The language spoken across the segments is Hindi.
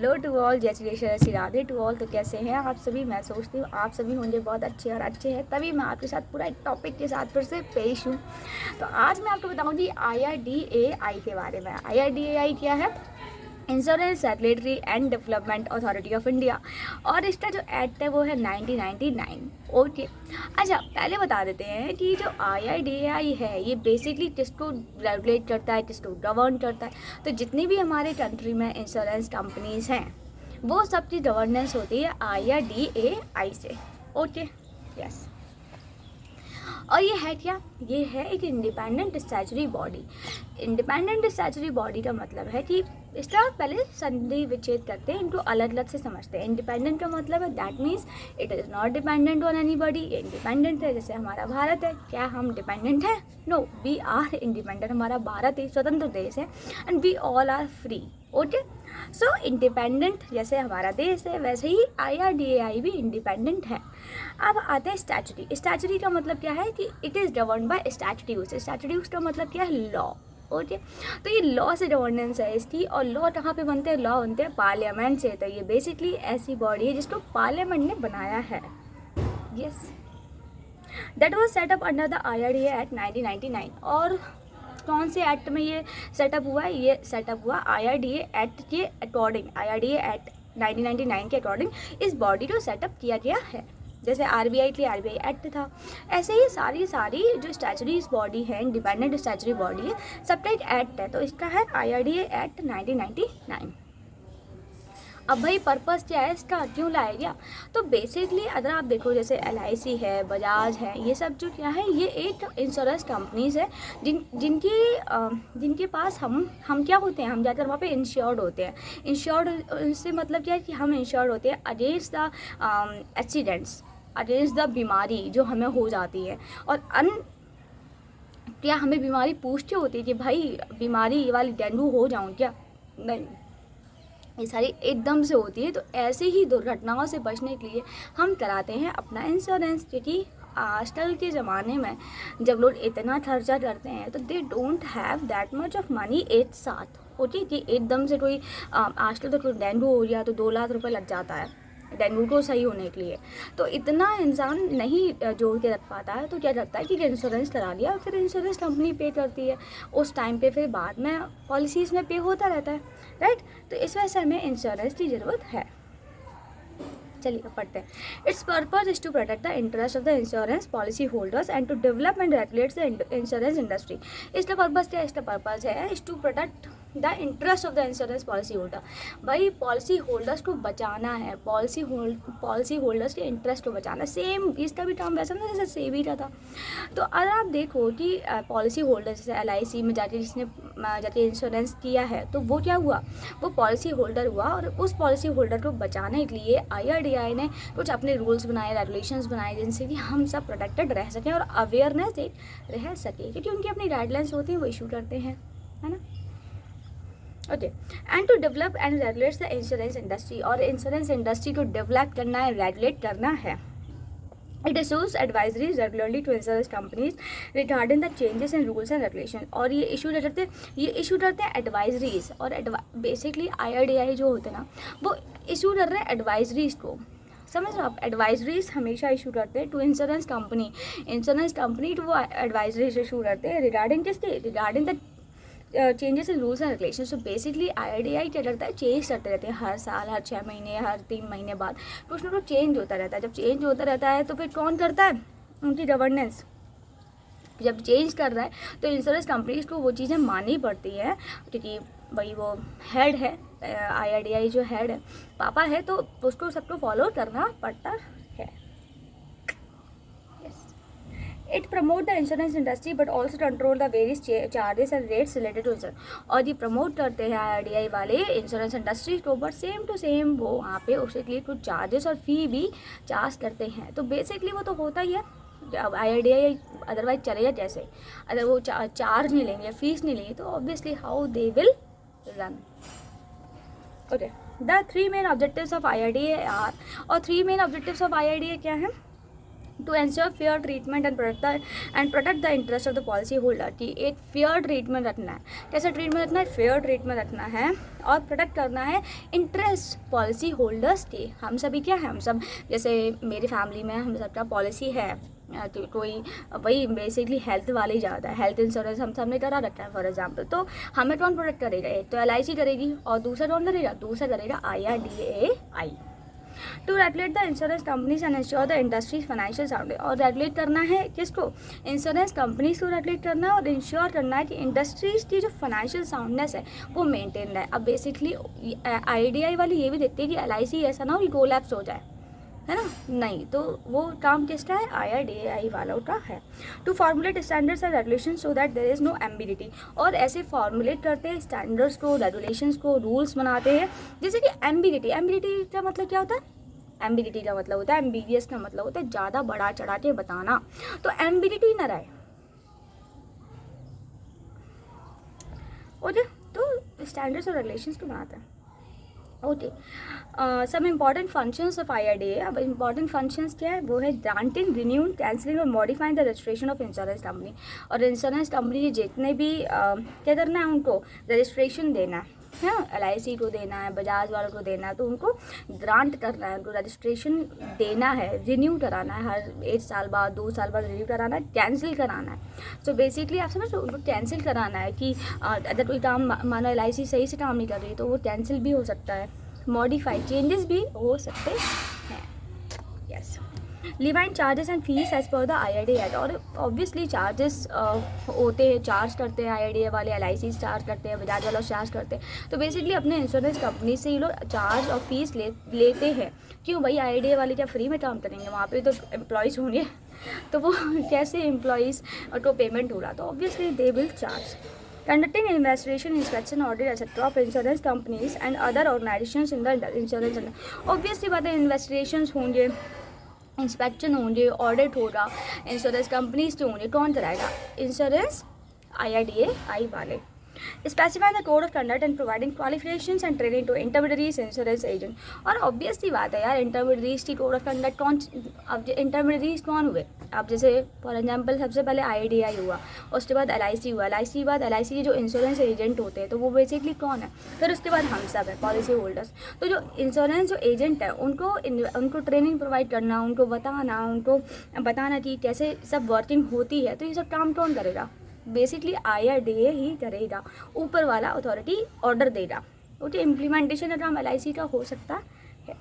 हेलो टू ऑल, जय श्री कृष्ण, श्री राधे टू ऑल। तो कैसे हैं आप सभी? मैं सोचती हूँ आप सभी होंगे बहुत अच्छे और अच्छे हैं, तभी मैं आपके साथ पूरा एक टॉपिक के साथ फिर से पेश हूँ। तो आज मैं आपको बताऊँगी IRDAI के बारे में। IRDAI क्या है? Insurance regulatory and development authority of India, और इसका जो एक्ट है वो है 1999। ओके, अच्छा पहले बता देते हैं कि जो IRDAI है ये बेसिकली किसको रेगुलेट करता है, किसको गवर्न करता है। तो जितनी भी हमारे कंट्री में इंश्योरेंस कंपनीज़ हैं वो सब की गवर्नेंस होती है IRDAI से। Okay, yes. और ये है क्या? ये है एक independent statutory body. Independent statutory body का मतलब है कि इसका पहले संधि विच्छेद करते हैं, इनको अलग अलग से समझते हैं। इंडिपेंडेंट का मतलब है that means it is not dependent on anybody. ये इंडिपेंडेंट है, जैसे हमारा भारत है। क्या हम डिपेंडेंट हैं? No, we are independent. हमारा भारत एक स्वतंत्र देश है and we all are free. Okay, so independent जैसे हमारा देश है वैसे ही IRDAI भी इंडिपेंडेंट है। अब आते हैं स्टैचुटरी। स्टैचुटरी का मतलब क्या है कि it is govern by statutes. Statutes का मतलब क्या है? लॉ। ओके, तो ये लॉ से गवर्नेंस है इसकी। और लॉ कहाँ पे बनते हैं? लॉ बनते हैं पार्लियामेंट से। तो ये बेसिकली ऐसी बॉडी है जिसको पार्लियामेंट ने बनाया है। Yes, that was set up under the IRDAI act 1999। और कौन से एक्ट में ये सेटअप हुआ है? ये सेटअप हुआ IRDAI एक्ट के अकॉर्डिंग। IRDAI एक्ट 1999 के अकॉर्डिंग इस बॉडी को सेटअप किया गया है। जैसे RBI के लिए RBI एक्ट था, ऐसे ही सारी जो स्टैचुटरी बॉडी है, इंडिपेंडेंट स्टैचुटरी बॉडी है, सबका एक एक्ट है। तो इसका है IRDAI एक्ट 1999। अब भाई पर्पस क्या है इसका, क्यों लाया गया? तो बेसिकली अगर आप देखो जैसे LIC है, बजाज है, ये सब जो क्या है ये एक इंश्योरेंस कंपनीज है जिनके पास हम क्या होते हैं, हम जाकर वहाँ पे इंश्योर्ड होते हैं। इंश्योर्ड से मतलब क्या है कि हम इंश्योर्ड होते हैं against the accidents, against the बीमारी जो हमें हो जाती है। और क्या हमें बीमारी पूछती होती है कि भाई बीमारी ये वाली डेंगू हो जाऊँ क्या? नहीं, ये सारी एकदम से होती है। तो ऐसे ही दुर्घटनाओं से बचने के लिए हम कराते हैं अपना इंश्योरेंस, क्योंकि आजकल के ज़माने में जब लोग इतना खर्चा करते हैं तो they don't have that much of money एक साथ। ओके, कि एकदम से कोई आजकल तो कोई डेंगू हो गया तो 2 लाख रुपए लग जाता है डेंगू को सही होने के लिए। तो इतना इंसान नहीं जोड़ के रख पाता है, तो क्या करता है कि इंश्योरेंस करा लिया, फिर इंश्योरेंस कंपनी पे करती है उस टाइम पे, फिर बाद में पॉलिसीज़ में पे होता रहता है, राइट। तो इस वजह से हमें इंश्योरेंस की ज़रूरत है। चलिए पढ़ते हैं। Its purpose is to protect the interest of the insurance policy holders and to develop and regulate the insurance industry. इसका पर्पज क्या है? इसका पर्पज है is to protect the interest of the insurance policy holder. भाई पॉलिसी होल्डर्स को बचाना है, पॉलिसी होल्डर्स के इंटरेस्ट को बचाना। सेम इसका भी काम वैसा ना जैसे सेबी का था। तो अगर आप देखो कि पॉलिसी होल्डर जैसे LIC में जाके इंश्योरेंस किया है, तो वो क्या हुआ? वो पॉलिसी होल्डर हुआ, और उस पॉलिसी होल्डर को बचाने के लिए IRDAI ने कुछ अपने रूल्स बनाए, रेगुलेशंस बनाए, जिनसे कि हम सब प्रोटेक्टेड रह सकें और अवेयरनेस रह सके, क्योंकि उनकी अपनी गाइडलाइंस होती हैं, वो इशू करते हैं, है ना। Okay, and to develop and regulate the insurance industry. और इंश्योरेंस इंडस्ट्री को डेवलप करना है, रेगुलेट करना है। It issues advisories regularly to insurance companies regarding the changes in rules and regulations। और ये इशू करते हैं एडवाइजरीज। और बेसिकली IRDAI जो होते हैं ना, वो इशू कर रहे हैं एडवाइजरीज को। समझ रहे हो आप? एडवाइजरीज हमेशा इशू करते हैं टू इंश्योरेंस कंपनी टू वो एडवाइजरीज इशू करते हैं regarding the changes in rules and regulation. So basically IRDAI क्या करता है? चेंज करते रहते हैं हर साल, हर 6 महीने, हर 3 महीने बाद कुछ ना कुछ चेंज होता रहता है। जब चेंज होता रहता है तो फिर कौन करता है? उनकी गवर्नेंस। जब चेंज कर रहा है तो इंश्योरेंस कंपनीज को वो चीज़ें माननी पड़ती है, क्योंकि भाई वो हेड है, IRDAI जो हेड है, पापा है, तो उसको सबको फॉलो करना पड़ता है। It promote the insurance industry but also control the various charges and rates related to insurance। और ये प्रमोट करते हैं IRDAI वाले इंश्योरेंस इंडस्ट्री को, बट सेम टू सेम वो वहाँ पे उसके लिए कुछ चार्जेस और फी भी चार्ज करते हैं। तो बेसिकली वो तो होता ही है। अब IRDAI अदरवाइज चलेगा कैसे? अगर वो चार्ज नहीं लेंगे, फीस नहीं लेंगे, तो obviously how they will run. Okay, the 3 main objectives of IRDAI are. और 3 मेन ऑब्जेक्टिव्स ऑफ IRDAI क्या है? To ensure fair treatment and protect the interest of the policy holder, कि एक फेयर ट्रीटमेंट रखना है। कैसा ट्रीटमेंट रखना है? फेयर ट्रीटमेंट रखना है और प्रोटेक्ट करना है इंटरेस्ट पॉलिसी होल्डर्स के। हम सभी क्या है, हम सब जैसे मेरी फैमिली में हम सबका पॉलिसी है, तो कोई वही बेसिकली हेल्थ वाले ही ज़्यादा है, हेल्थ इंश्योरेंस हम सब ने करा रखा है फॉर एग्जांपल। तो हमें कौन प्रोटेक्ट करेगा? एक तो LIC करेगी और दूसरा कौन करेगा? दूसरा करेगा IRDAI to regulate the insurance companies and ensure the industry's financial sound. और रेगुलेट करना है किसको? इंश्योरेंस कंपनीज को रेगुलेट करना है और इंश्योर करना है कि इंडस्ट्रीज की जो फाइनेंशियल साउंडनेस है वो मेंटेन रहे। अब बेसिकली IRDAI वाली ये भी देखती है कि LIC ऐसा ना हो कि कोलैप्स हो जाए, है ना, नहीं, तो वो काम किसका है? IRDAI वालों का है। To formulate standards and regulation so that there is no ambiguity. और ऐसे फॉर्मुलेट करते हैं स्टैंडर्ड्स को, रेगुलेशंस को, रूल्स बनाते हैं जैसे कि एम्बिगिटी का मतलब क्या होता है? एम्बिगिटी का मतलब होता है, एम्बिगियस का मतलब होता है ज़्यादा बढ़ा चढ़ा के बताना, तो एम्बिगिटी ना रहे। ओके, तो स्टैंडर्ड्स और रेगुलेशंस को बनाते हैं। ओके, सब इम्पॉर्टेंट फंक्शंस ऑफ IRDAI। अब इम्पॉर्टेंट फंक्शंस क्या है? वो है ग्रांटिंग, रिन्यूइंग, कैंसिलिंग और modifying the registration of insurance company. और इंश्योरेंस कंपनी के जितने भी क्या करना है, उनको रजिस्ट्रेशन देना है, LIC को देना है, बजाज वालों को देना है, तो उनको ग्रांट करना है, उनको रजिस्ट्रेशन देना है, रिन्यू कराना है, हर 1 साल बाद 2 साल बाद रिन्यू कराना है, कैंसिल कराना है। सो बेसिकली आप समझ लो, उनको कैंसिल कराना है कि अगर कोई काम मानो LIC सही से काम नहीं कर रही तो वो कैंसिल भी हो सकता है, मॉडिफाई चेंजेस भी हो सकते हैं। Yes, levying charges and fees as per the IRDAI Act. और ऑब्वियसली चार्जेस होते हैं, चार्ज करते हैं IRDAI वाले, LIC चार्ज करते हैं, बजाज वाला चार्ज करते हैं। तो बेसिकली अपने इंश्योरेंस कंपनी से ये लोग चार्ज और फीस लेते हैं। क्यों भाई? IRDAI वाले क्या फ्री में काम करेंगे? वहाँ पे तो एम्प्लॉयज़ होंगे, तो वो कैसे एम्प्लॉयज़ को पेमेंट हो रहा? तो obviously they will charge. Conducting investigation, inspection, audit, etc. of insurance companies and other organizations in the insurance sector. Obviously बात है, इन्वेस्टिगेशंस होंगे, इंस्पेक्शन होंगे, ऑडिट होगा, इंश्योरेंस कंपनीज के होंगे, कौन कराएगा? इंश्योरेंस IRDAI वाले। Specify the code of conduct and providing qualifications and training to intermediaries insurance agent. और ऑब्वियसली बात है यार, इंटरमीडिएरीज की कोड ऑफ कंडक्ट कौन? अब इंटरमीडिएरीज कौन हुए? अब जैसे फॉर एग्जांपल सबसे पहले IRDAI हुआ, उसके बाद LIC हुआ, LIC के बाद LIC के जो इंश्योरेंस एजेंट होते हैं तो वो बेसिकली कौन है? फिर उसके बाद हम सब है, पॉलिसी होल्डर्स। तो जो इंश्योरेंस जो एजेंट है उनको ट्रेनिंग प्रोवाइड करना, उनको बताना कि कैसे सब वर्किंग होती है, तो ये सब काम कौन करेगा? बेसिकली IRDAI ही करेगा, ऊपर वाला अथॉरिटी ऑर्डर देगा। ओके, इम्प्लीमेंटेशन का काम LIC का हो सकता है।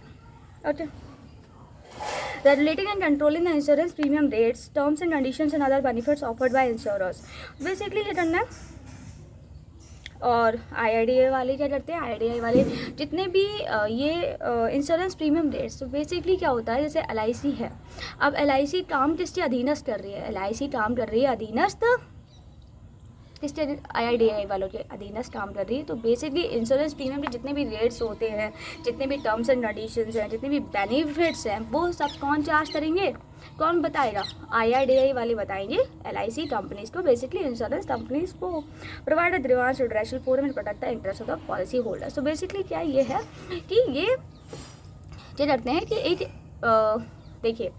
Okay, regulating and controlling the insurance premium rates, terms and conditions and other benefits offered by insurers। Basically ये करना है। और IRDAI वाले क्या करते हैं? IRDAI वाले जितने भी ये इंश्योरेंस प्रीमियम रेट्स, तो बेसिकली क्या होता है, जैसे LIC है, अब LIC काम किसके अधीनस्थ कर रही है? LIC काम कर रही है अधीनस्थ किसके? IRDAI वालों के अधीनस्थ काम कर रही है। तो बेसिकली इंश्योरेंस प्रीमियम के जितने भी रेट्स होते हैं, जितने भी टर्म्स एंड कंडीशंस हैं, जितने भी बेनिफिट्स हैं, वो सब कौन चार्ज करेंगे? कौन बताएगा? IRDAI वाले बताएंगे LIC कंपनीज को, बेसिकली इंश्योरेंस कंपनीज को। Provide a grievance redressal forum and protect the interest of the policy holder. So basically क्या ये है कि ये करते हैं कि एक देखिए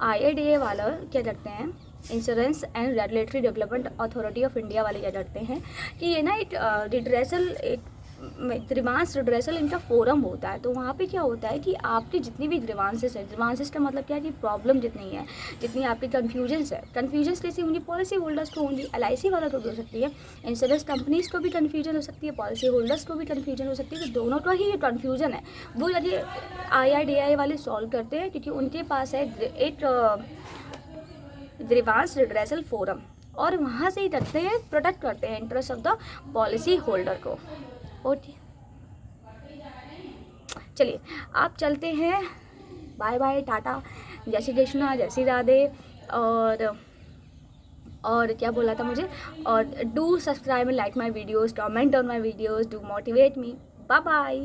IRDAI वाला क्या करते हैं, insurance and regulatory development authority of India वाले क्या करते हैं कि ये ना एक रिड्रेसल, एक ग्रीवांस रिड्रेसल इनका फोरम होता है। तो वहाँ पे क्या होता है कि आपकी जितनी भी ग्रीवांसेस है, ग्रीवांसेस का मतलब क्या है कि प्रॉब्लम जितनी है, जितनी आपकी कन्फ्यूजन्स है, कन्फ्यूजन्स कैसी होंगी? पॉलिसी होल्डर्स को होंगी, LIC वाला को भी हो सकती है, इंश्योरेंस कंपनीज को भी कन्फ्यूजन हो सकती है, पॉलिसी होल्डर्स को भी कन्फ्यूजन हो सकती है। तो दोनों का ही ये कन्फ्यूजन है वो यदि IRDAI वाले सॉल्व करते हैं, क्योंकि उनके पास है एक ग्रीवांस रिड्रेसल फोरम, और वहाँ से ही करते हैं, प्रोटेक्ट करते हैं interest of the policy holder को। ओके, चलिए आप चलते हैं, बाय बाय, टाटा, जय श्री कृष्णा, जय श्री राधे। और क्या बोला था मुझे, और do subscribe and like my videos, comment on my videos, do motivate me. Bye bye.